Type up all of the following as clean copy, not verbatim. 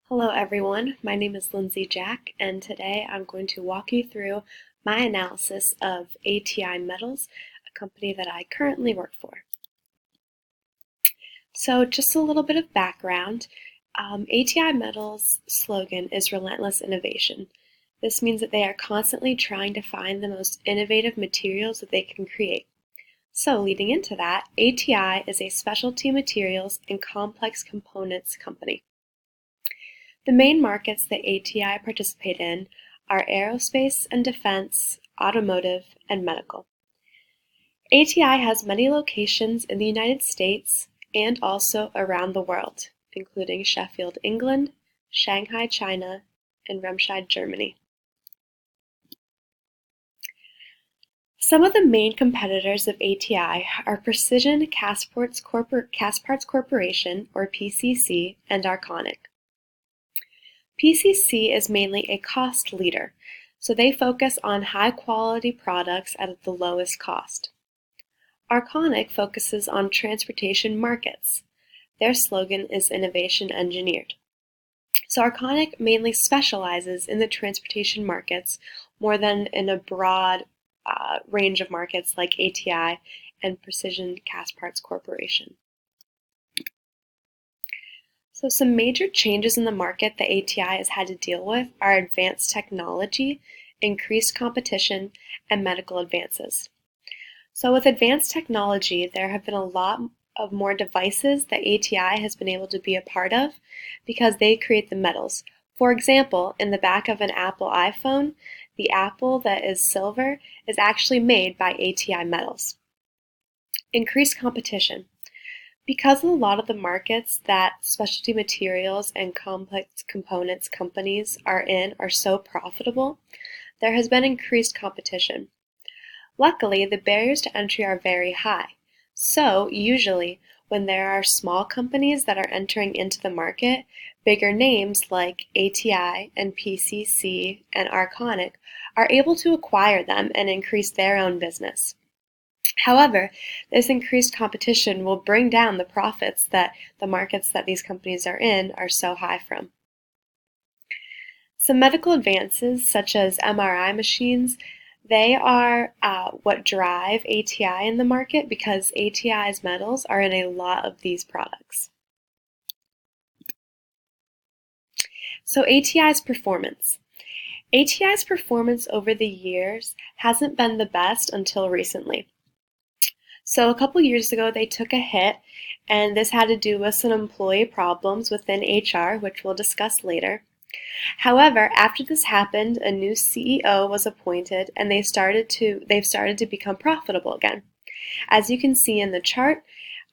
Hello everyone, my name is Lindsay Jack, and today I'm going to walk you through my analysis of ATI Metals, a company that I currently work for. So just a little bit of background. ATI Metals' slogan is relentless innovation. This means that they are constantly trying to find the most innovative materials that they can create. So leading into that, ATI is a specialty materials and complex components company. The main markets that ATI participate in are aerospace and defense, automotive, and medical. ATI has many locations in the United States and also around the world, including Sheffield, England, Shanghai, China, and Remscheid, Germany. Some of the main competitors of ATI are Precision Castparts Corporation, or PCC, and Arconic. PCC is mainly a cost leader, so they focus on high-quality products at the lowest cost. Arconic focuses on transportation markets. Their slogan is Innovation Engineered. So Arconic mainly specializes in the transportation markets more than in a broad range of markets like ATI and Precision Castparts Corporation. So some major changes in the market that ATI has had to deal with are advanced technology, increased competition, and medical advances. So with advanced technology, there have been a lot of more devices that ATI has been able to be a part of because they create the metals. For example, in the back of an Apple iPhone, the apple that is silver is actually made by ATI Metals. Increased competition. Because a lot of the markets that specialty materials and complex components companies are in are so profitable, there has been increased competition. Luckily, the barriers to entry are very high. So, usually, when there are small companies that are entering into the market, bigger names like ATI and PCC and Arconic are able to acquire them and increase their own business. However, this increased competition will bring down the profits that the markets that these companies are in are so high from. Some medical advances, such as MRI machines, they are what drive ATI in the market because ATI's metals are in a lot of these products. So ATI's performance. ATI's performance over the years hasn't been the best until recently. So a couple years ago, they took a hit, and this had to do with some employee problems within HR, which we'll discuss later. However, after this happened, a new CEO was appointed, and they've started to become profitable again. As you can see in the chart,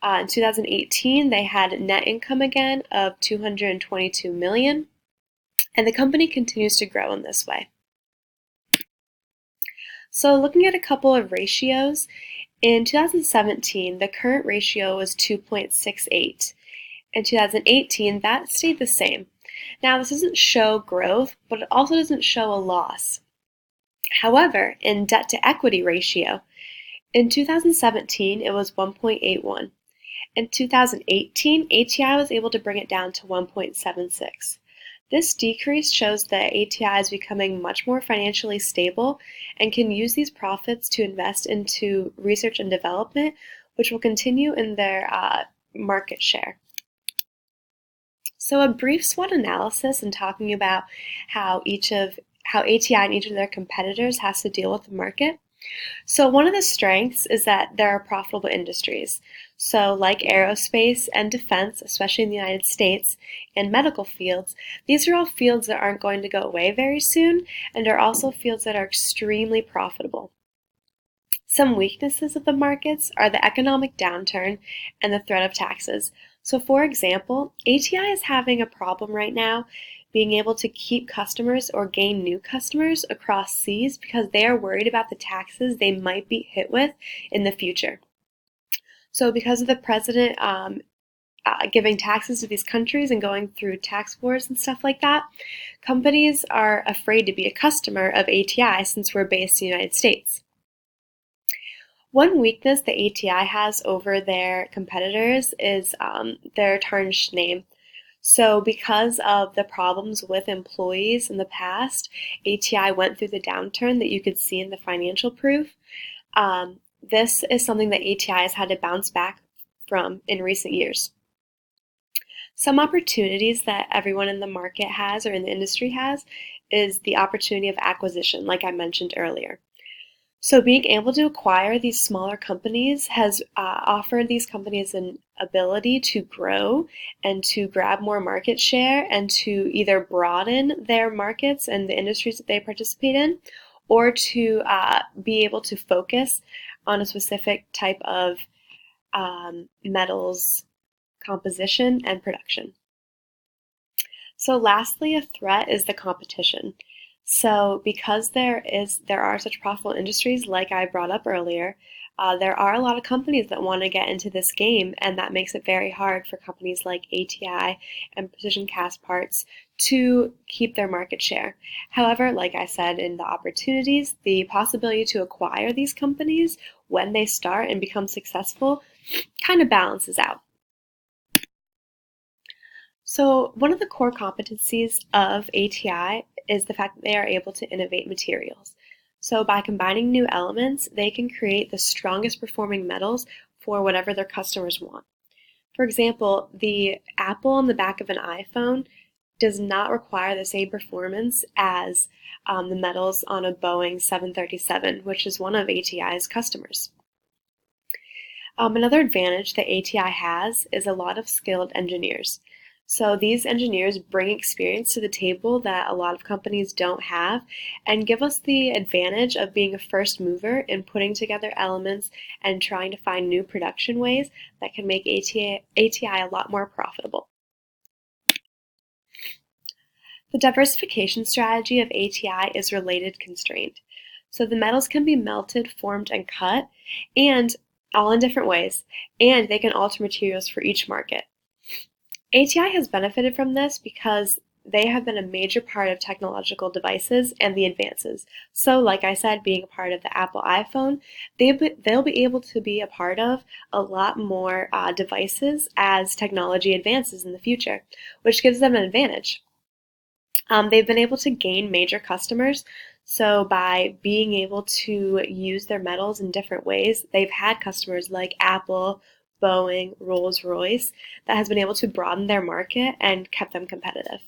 in 2018, they had net income again of $222 million, and the company continues to grow in this way. So looking at a couple of ratios, in 2017, the current ratio was 2.68. In 2018, that stayed the same. Now, this doesn't show growth, but it also doesn't show a loss. However, in debt-to-equity ratio, in 2017, it was 1.81. In 2018, ATI was able to bring it down to 1.76. This decrease shows that ATI is becoming much more financially stable and can use these profits to invest into research and development, which will continue in their market share. So a brief SWOT analysis and talking about how ATI and each of their competitors has to deal with the market. So one of the strengths is that there are profitable industries. So like aerospace and defense, especially in the United States, and medical fields, these are all fields that aren't going to go away very soon and are also fields that are extremely profitable. Some weaknesses of the markets are the economic downturn and the threat of taxes. So for example, ATI is having a problem right now being able to keep customers or gain new customers across seas because they are worried about the taxes they might be hit with in the future. So because of the president giving taxes to these countries and going through tax wars and stuff like that, companies are afraid to be a customer of ATI since we're based in the United States. One weakness that ATI has over their competitors is their tarnished name. So because of the problems with employees in the past, ATI went through the downturn that you could see in the financial proof. This is something that ATI has had to bounce back from in recent years. Some opportunities that everyone in the market has or in the industry has is the opportunity of acquisition, like I mentioned earlier. So being able to acquire these smaller companies has offered these companies an ability to grow and to grab more market share and to either broaden their markets and the industries that they participate in, or to be able to focus on a specific type of metals composition and production. So lastly, a threat is the competition. So because there are such profitable industries like I brought up earlier, there are a lot of companies that want to get into this game, and that makes it very hard for companies like ATI and Precision Castparts to keep their market share. However, like I said in the opportunities, the possibility to acquire these companies when they start and become successful kind of balances out. So one of the core competencies of ATI is the fact that they are able to innovate materials. So by combining new elements, they can create the strongest performing metals for whatever their customers want. For example, the apple on the back of an iPhone does not require the same performance as the metals on a Boeing 737, which is one of ATI's customers. Another advantage that ATI has is a lot of skilled engineers. So these engineers bring experience to the table that a lot of companies don't have and give us the advantage of being a first mover in putting together elements and trying to find new production ways that can make ATI a lot more profitable. The diversification strategy of ATI is related constraint. So the metals can be melted, formed, and cut, and all in different ways, and they can alter materials for each market. ATI has benefited from this because they have been a major part of technological devices and the advances. So like I said, being a part of the Apple iPhone, they'll be able to be a part of a lot more devices as technology advances in the future, which gives them an advantage. They've been able to gain major customers. So by being able to use their metals in different ways, they've had customers like Apple, Boeing, Rolls-Royce, that has been able to broaden their market and kept them competitive.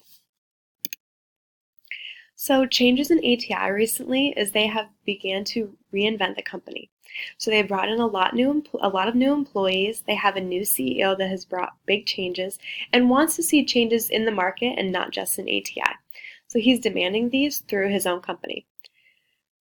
So changes in ATI recently is they have began to reinvent the company. So they've brought in a lot of new employees. They have a new CEO that has brought big changes and wants to see changes in the market and not just in ATI. So he's demanding these through his own company.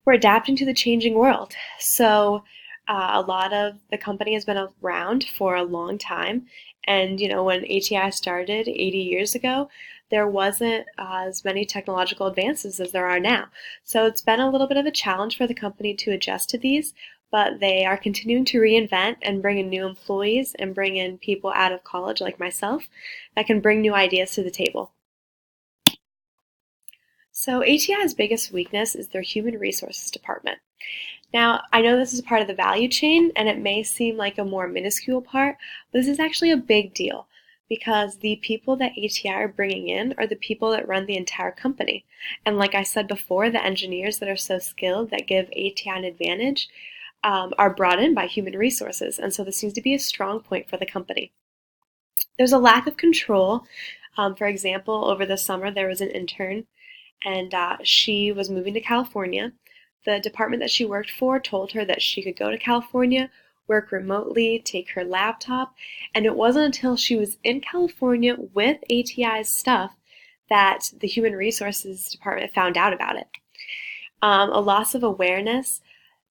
We're adapting to the changing world. So a lot of the company has been around for a long time. And, when ATI started 80 years ago, there wasn't as many technological advances as there are now. So it's been a little bit of a challenge for the company to adjust to these, but they are continuing to reinvent and bring in new employees and bring in people out of college like myself that can bring new ideas to the table. So ATI's biggest weakness is their human resources department. Now, I know this is part of the value chain and it may seem like a more minuscule part, but this is actually a big deal because the people that ATI are bringing in are the people that run the entire company. And like I said before, the engineers that are so skilled that give ATI an advantage are brought in by human resources. And so this needs to be a strong point for the company. There's a lack of control. For example, over the summer, there was an intern and she was moving to California. The department that she worked for told her that she could go to California, work remotely, take her laptop, and it wasn't until she was in California with ATI's stuff that the Human Resources Department found out about it. A loss of awareness.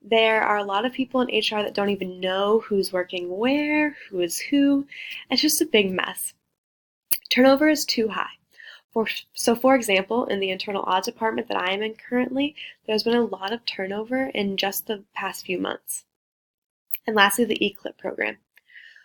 There are a lot of people in HR that don't even know who's working where, who is who. It's just a big mess. Turnover is too high. For example, in the internal audit department that I am in currently, there's been a lot of turnover in just the past few months. And lastly, the ECLIP program.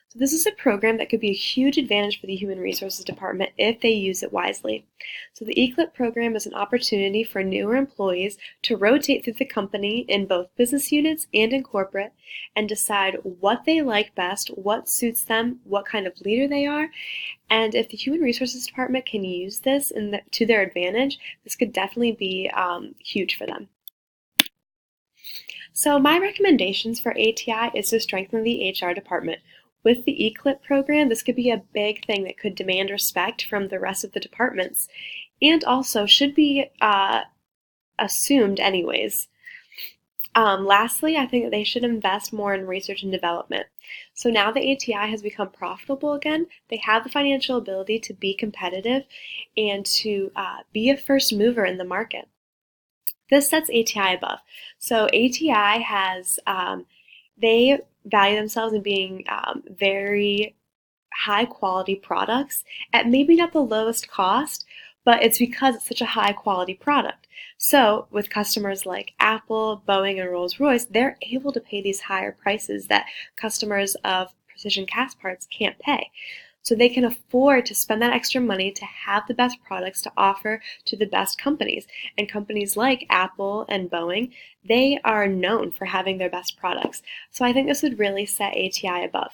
So this is a program that could be a huge advantage for the Human Resources Department if they use it wisely. So the ECLIP program is an opportunity for newer employees to rotate through the company in both business units and in corporate and decide what they like best, what suits them, what kind of leader they are, And if the Human Resources Department can use this to their advantage, this could definitely be huge for them. So my recommendations for ATI is to strengthen the HR department. With the ECLIP program, this could be a big thing that could demand respect from the rest of the departments, and also should be assumed anyways. Lastly, I think that they should invest more in research and development. So now that ATI has become profitable again, they have the financial ability to be competitive and to be a first mover in the market. This sets ATI above. So ATI has, they value themselves in being very high quality products at maybe not the lowest cost, but it's because it's such a high quality product. So with customers like Apple, Boeing, and Rolls-Royce, they're able to pay these higher prices that customers of precision cast parts can't pay. So they can afford to spend that extra money to have the best products to offer to the best companies. And companies like Apple and Boeing, they are known for having their best products. So I think this would really set ATI above.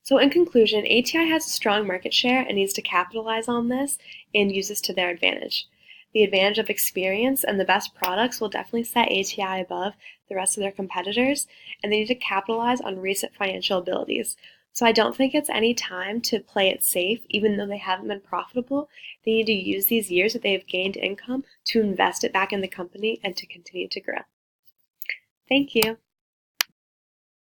So in conclusion, ATI has a strong market share and needs to capitalize on this and use this to their advantage. The advantage of experience and the best products will definitely set ATI above the rest of their competitors, and they need to capitalize on recent financial abilities. So I don't think it's any time to play it safe, even though they haven't been profitable. They need to use these years that they have gained income to invest it back in the company and to continue to grow. Thank you.